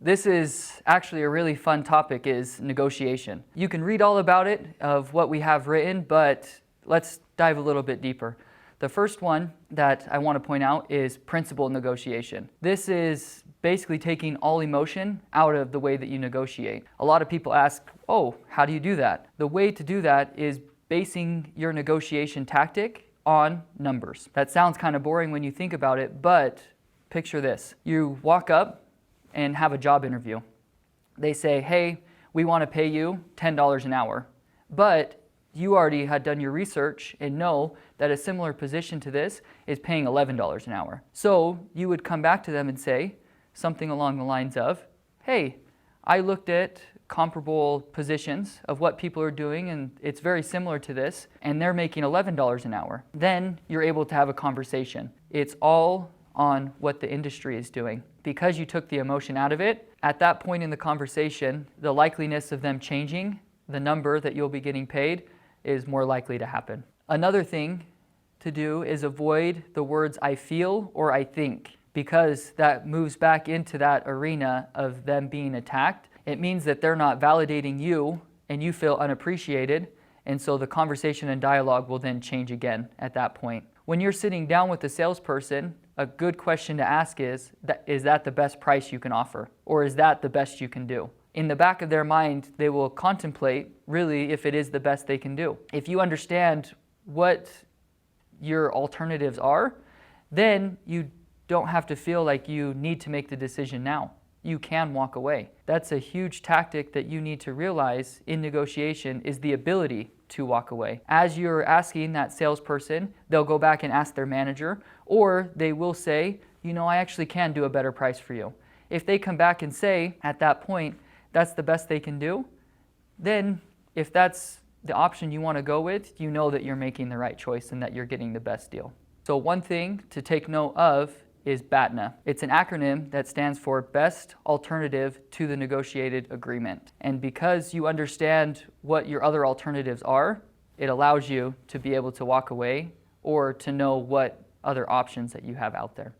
This is actually a really fun topic, is negotiation. You can read all about it of what we have written, but let's dive a little bit deeper. The first one that I want to point out is principle negotiation. This is basically taking all emotion out of the way that you negotiate. A lot of people ask, oh, how do you do that? The way to do that is basing your negotiation tactic on numbers. That sounds kind of boring when you think about it, but picture this. You walk up and have a job interview. They say, hey, we want to pay you $10 an hour, but you already had done your research and know that a similar position to this is paying $11 an hour. So you would come back to them and say something along the lines of, hey, I looked at comparable positions of what people are doing and it's very similar to this and they're making $11 an hour. Then you're able to have a conversation. It's all on what the industry is doing. Because you took the emotion out of it, at that point in the conversation, the likeliness of them changing the number that you'll be getting paid is more likely to happen. Another thing to do is avoid the words I feel or I think, because that moves back into that arena of them being attacked. It means that they're not validating you and you feel unappreciated, and so the conversation and dialogue will then change again at that point. When you're sitting down with the salesperson, a good question to ask is that the best price you can offer? Or is that the best you can do? In the back of their mind, they will contemplate really if it is the best they can do. If you understand what your alternatives are, then you don't have to feel like you need to make the decision now. You can walk away. That's a huge tactic that you need to realize in negotiation, is the ability to walk away. As you're asking that salesperson, they'll go back and ask their manager, or they will say, you know, I actually can do a better price for you. If they come back and say at that point, that's the best they can do, then if that's the option you want to go with, you know that you're making the right choice and that you're getting the best deal. So one thing to take note of is BATNA. It's an acronym that stands for Best Alternative to the Negotiated Agreement. And because you understand what your other alternatives are, it allows you to be able to walk away or to know what other options that you have out there.